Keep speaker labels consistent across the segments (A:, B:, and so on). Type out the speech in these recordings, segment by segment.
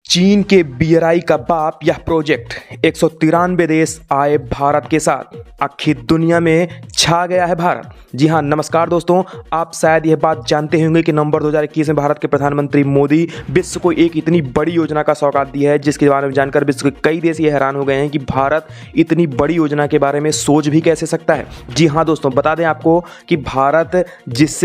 A: चीन के बीआरआई का बाप यह प्रोजेक्ट 193 देश आए भारत के साथ। आखिर दुनिया में छा गया है भारत। जी हाँ, नमस्कार दोस्तों, आप शायद यह बात जानते होंगे कि नवंबर 2021 में भारत के प्रधानमंत्री मोदी विश्व को एक इतनी बड़ी योजना का सौगात दिया है, जिसके बारे में जानकर विश्व के कई देश ये हैरान हो गए हैं कि भारत इतनी बड़ी योजना के बारे में सोच भी कैसे सकता है। जी हाँ दोस्तों, बता दें आपको कि भारत जिस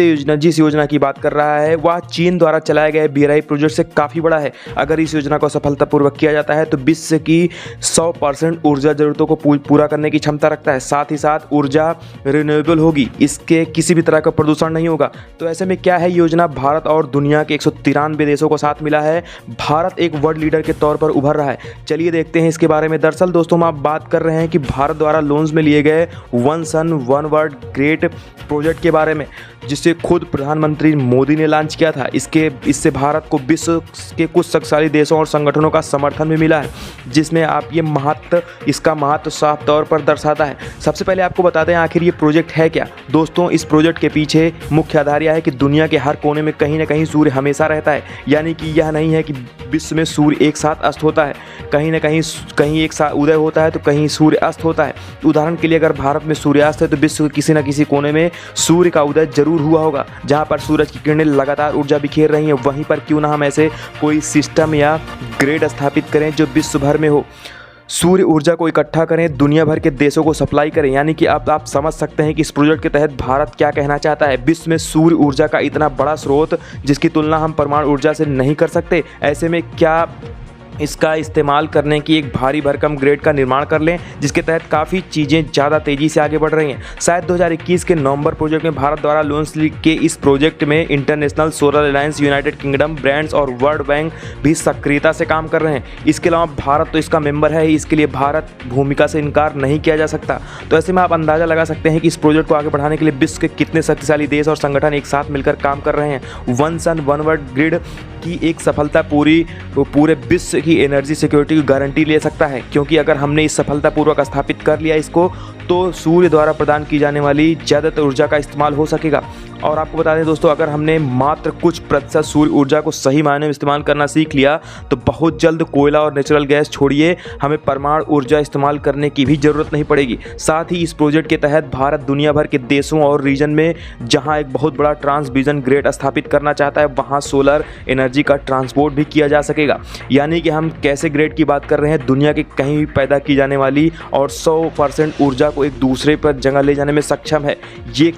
A: योजना की बात कर रहा है वह चीन द्वारा चलाए गए बीआरआई प्रोजेक्ट से काफ़ी बड़ा है। अगर इस योजना को सफलतापूर्वक किया जाता है तो विश्व की 100% ऊर्जा जरूरतों को पूरा करने की क्षमता रखता है। साथ ही साथ ऊर्जा रिन्यूएबल होगी, इसके किसी भी तरह का प्रदूषण नहीं होगा। तो ऐसे में क्या है योजना, भारत और दुनिया के 193 देशों को साथ मिला है। भारत एक वर्ल्ड लीडर के तौर पर उभर रहा है। चलिए देखते हैं इसके बारे में। दरअसल दोस्तों, हम आप बात कर रहे हैं कि भारत द्वारा लोन्स में लिए गए one sun one world great project के बारे में, जिसे खुद प्रधानमंत्री मोदी ने लॉन्च किया था। इससे भारत को विश्व के कुछ शक्तिशाली देशों और संगठनों का समर्थन भी मिला है, जिसमें आप इसका महत्व साफ तौर पर दर्शाता है। सबसे पहले आपको बता दें आखिर ये प्रोजेक्ट है क्या। दोस्तों, इस प्रोजेक्ट के पीछे मुख्य आधार यह है कि दुनिया के हर कोने में कहीं ना कहीं सूर्य हमेशा रहता है। यानी कि यह नहीं है कि विश्व में सूर्य एक साथ अस्त होता है, कहीं ना कहीं एक साथ उदय होता है तो कहीं सूर्य अस्त होता है। उदाहरण के लिए अगर भारत में सूर्यास्त है तो विश्व के किसी न किसी कोने में सूर्य का उदय जरूर हुआ होगा। जहाँ पर सूरज की किरणें लगातार ऊर्जा बिखेर रही हैं, वहीं पर क्यों ना हम ऐसे कोई सिस्टम या ग्रिड स्थापित करें जो विश्व भर में हो, सूर्य ऊर्जा को इकट्ठा करें, दुनिया भर के देशों को सप्लाई करें। यानी कि अब आप समझ सकते हैं कि इस प्रोजेक्ट के तहत भारत क्या कहना चाहता है। विश्व में सूर्य ऊर्जा का इतना बड़ा स्रोत, जिसकी तुलना हम परमाणु ऊर्जा से नहीं कर सकते। ऐसे में क्या इसका इस्तेमाल करने की एक भारी भरकम ग्रिड का निर्माण कर लें, जिसके तहत काफ़ी चीज़ें ज़्यादा तेज़ी से आगे बढ़ रही हैं। शायद 2021 के नवंबर प्रोजेक्ट में भारत द्वारा लोन्स के इस प्रोजेक्ट में international solar alliance, United kingdom, brands और वर्ल्ड बैंक भी सक्रियता से काम कर रहे हैं। इसके अलावा भारत तो इसका मेंबर है ही, इसके लिए भारत भूमिका से इनकार नहीं किया जा सकता। तो ऐसे में आप अंदाज़ा लगा सकते हैं कि इस प्रोजेक्ट को आगे बढ़ाने के लिए विश्व के कितने शक्तिशाली देश और संगठन एक साथ मिलकर काम कर रहे हैं। One sun one world grid की एक सफलता पूरे विश्व की एनर्जी सिक्योरिटी की गारंटी ले सकता है, क्योंकि अगर हमने इस सफलतापूर्वक स्थापित कर लिया इसको, तो सूर्य द्वारा प्रदान की जाने वाली ज़्यादातर ऊर्जा का इस्तेमाल हो सकेगा। और आपको बता दें दोस्तों, अगर हमने मात्र कुछ प्रतिशत सूर्य ऊर्जा को सही मायने में इस्तेमाल करना सीख लिया तो बहुत जल्द कोयला और नेचुरल गैस छोड़िए, हमें परमाणु ऊर्जा इस्तेमाल करने की भी ज़रूरत नहीं पड़ेगी। साथ ही इस प्रोजेक्ट के तहत भारत दुनिया भर के देशों और रीजन में जहां एक बहुत बड़ा ट्रांसमिशन ग्रिड स्थापित करना चाहता है, वहां सोलर एनर्जी का ट्रांसपोर्ट भी किया जा सकेगा। यानी कि हम कैसे ग्रिड की बात कर रहे हैं, दुनिया के कहीं भी पैदा की जाने वाली और 100% ऊर्जा को एक दूसरे पर जगह ले जाने में सक्षम है। ये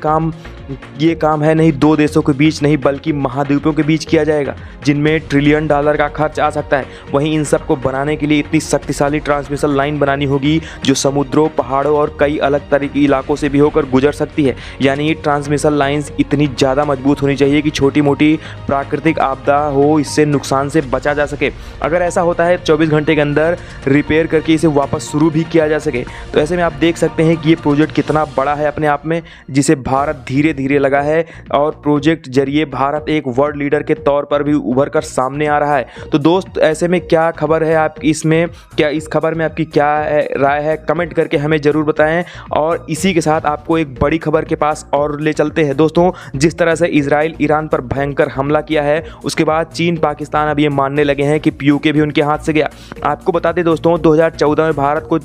A: काम है नहीं दो देशों के बीच, नहीं बल्कि महाद्वीपों के बीच किया जाएगा, जिनमें $1 ट्रिलियन का खर्च आ सकता है। वहीं इन सब को बनाने के लिए इतनी शक्तिशाली ट्रांसमिशन लाइन बनानी होगी जो समुद्रों, पहाड़ों और कई अलग तरह के इलाकों से भी होकर गुजर सकती है। यानी ये ट्रांसमिशन लाइन्स इतनी ज़्यादा मजबूत होनी चाहिए कि छोटी मोटी प्राकृतिक आपदा हो, इससे नुकसान से बचा जा सके। अगर ऐसा होता है 24 घंटे के अंदर रिपेयर करके इसे वापस शुरू भी किया जा सके। तो ऐसे में आप देख सकते हैं कि ये प्रोजेक्ट कितना बड़ा है अपने आप में, जिसे भारत धीरे धीरे लगा है और प्रोजेक्ट जरिए भारत एक वर्ल्ड लीडर के तौर पर भी उभर कर सामने आ रहा है। तो दोस्त, ऐसे में क्या खबर है आपकी, इस खबर में आपकी क्या राय है, कमेंट करके हमें ज़रूर बताएं। और इसी के साथ आपको एक बड़ी खबर के पास और ले चलते हैं दोस्तों। जिस तरह से इजराइल ईरान पर भयंकर हमला किया है, उसके बाद चीन पाकिस्तान अब ये मानने लगे हैं कि पीओके भी उनके हाथ से गया। आपको बता दें दोस्तों, 2014 में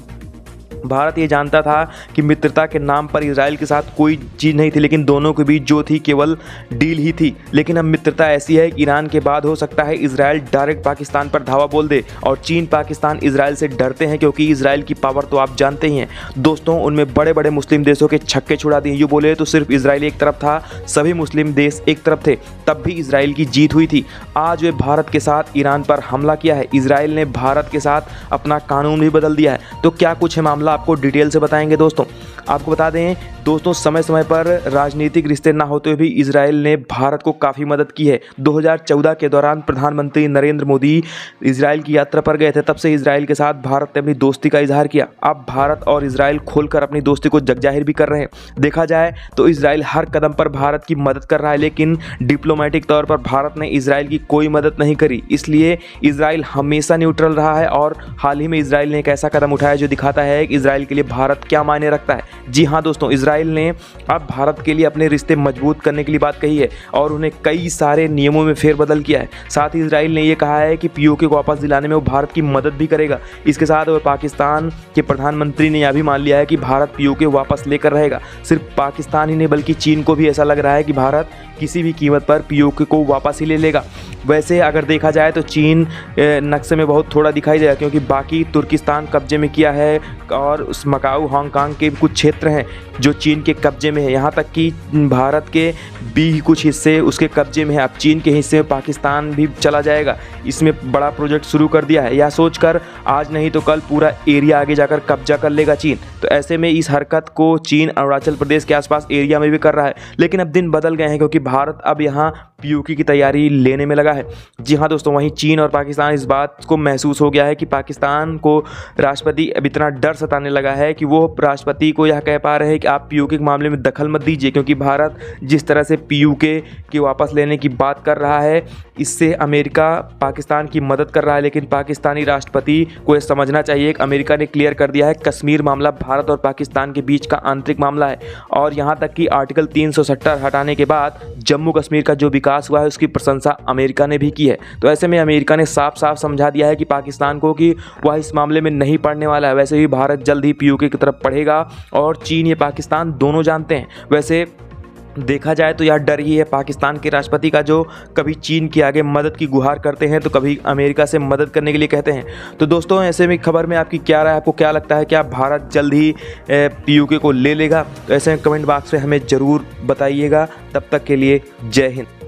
A: भारत ये जानता था कि मित्रता के नाम पर इजराइल के साथ कोई चीज़ नहीं थी, लेकिन दोनों के बीच जो थी केवल डील ही थी। लेकिन अब मित्रता ऐसी है कि ईरान के बाद हो सकता है इजराइल डायरेक्ट पाकिस्तान पर धावा बोल दे। और चीन पाकिस्तान इजराइल से डरते हैं, क्योंकि इजराइल की पावर तो आप जानते ही हैं दोस्तों। उनमें बड़े बड़े मुस्लिम देशों के छक्के छुड़ा दिए। यूँ बोले तो सिर्फ इजराइल एक तरफ था, सभी मुस्लिम देश एक तरफ थे, तब भी इजराइल की जीत हुई थी। आज वे भारत के साथ ईरान पर हमला किया है। इजराइल ने भारत के साथ अपना कानून भी बदल दिया है। तो क्या कुछ है मामला, आपको डिटेल से बताएंगे दोस्तों। आपको बता दें दोस्तों, समय समय पर राजनीतिक रिश्ते ना होते हुए भी इजराइल ने भारत को काफ़ी मदद की है। 2014 के दौरान प्रधानमंत्री नरेंद्र मोदी इजराइल की यात्रा पर गए थे, तब से इजराइल के साथ भारत ने अपनी दोस्ती का इजहार किया। अब भारत और इजराइल खोलकर अपनी दोस्ती को जगजाहिर भी कर रहे हैं। देखा जाए तो इजराइल हर कदम पर भारत की मदद कर रहा है, लेकिन डिप्लोमेटिक तौर पर भारत ने इजराइल की कोई मदद नहीं करी। इसलिए इजराइल हमेशा न्यूट्रल रहा है। और हाल ही में इजराइल ने एक ऐसा कदम उठाया जो दिखाता है कि इजराइल के लिए भारत क्या मायने रखता है। जी हाँ दोस्तों, इजराइल इजराइल ने अब भारत के लिए अपने रिश्ते मजबूत करने के लिए बात कही है और उन्हें कई सारे नियमों में फेरबदल किया है। साथ ही इजराइल ने यह कहा है कि पीओके को वापस दिलाने में वो भारत की मदद भी करेगा। इसके साथ वो पाकिस्तान के प्रधानमंत्री ने यह भी मान लिया है कि भारत पीओके वापस लेकर रहेगा। सिर्फ पाकिस्तान ही नहीं बल्कि चीन को भी ऐसा लग रहा है कि भारत किसी भी कीमत पर पीओके को वापस ही ले लेगा। वैसे अगर देखा जाए तो चीन नक्शे में बहुत थोड़ा दिखाई देगा, क्योंकि बाकी तुर्किस्तान कब्जे में किया है और उस मकाऊ हांगकांग के कुछ क्षेत्र हैं जो चीन के कब्जे में है। यहाँ तक कि भारत के भी कुछ हिस्से उसके कब्जे में है। अब चीन के हिस्से में पाकिस्तान भी चला जाएगा। इसमें बड़ा प्रोजेक्ट शुरू कर दिया है। यह सोचकर आज नहीं तो कल पूरा एरिया आगे जाकर कब्जा कर लेगा चीन। तो ऐसे में इस हरकत को चीन अरुणाचल प्रदेश के आसपास एरिया में भी कर रहा है। लेकिन अब दिन बदल गए हैं, क्योंकि भारत अब यहाँ पीओके की तैयारी लेने में लगा है। जी हाँ दोस्तों, वहीं चीन और पाकिस्तान इस बात को महसूस हो गया है कि पाकिस्तान को राष्ट्रपति अब इतना डर सताने लगा है कि वो राष्ट्रपति को यह कह पा रहे हैं कि आप पीओके के मामले में दखल मत दीजिए, क्योंकि भारत जिस तरह से पीओके के वापस लेने की बात कर रहा है इससे अमेरिका पाकिस्तान की मदद कर रहा है। लेकिन पाकिस्तानी राष्ट्रपति को यह समझना चाहिए कि अमेरिका ने क्लियर कर दिया है कश्मीर मामला भारत और पाकिस्तान के बीच का आंतरिक मामला है और यहाँ तक कि आर्टिकल 370 हटाने के बाद जम्मू कश्मीर का जो विकास हुआ है उसकी प्रशंसा अमेरिका ने भी की है। तो ऐसे में अमेरिका ने साफ साफ समझा दिया है कि पाकिस्तान को कि वह इस मामले में नहीं पड़ने वाला है। वैसे ही भारत जल्द ही पीओके की तरफ बढ़ेगा और चीन या पाकिस्तान दोनों जानते हैं। वैसे देखा जाए तो यह डर ही है पाकिस्तान के राष्ट्रपति का, जो कभी चीन के आगे मदद की गुहार करते हैं तो कभी अमेरिका से मदद करने के लिए कहते हैं। तो दोस्तों ऐसे में खबर में आपकी क्या राय है, आपको क्या लगता है क्या भारत जल्द ही पीओके को ले लेगा? तो ऐसे में कमेंट बॉक्स में हमें ज़रूर बताइएगा। तब तक के लिए जय हिंद।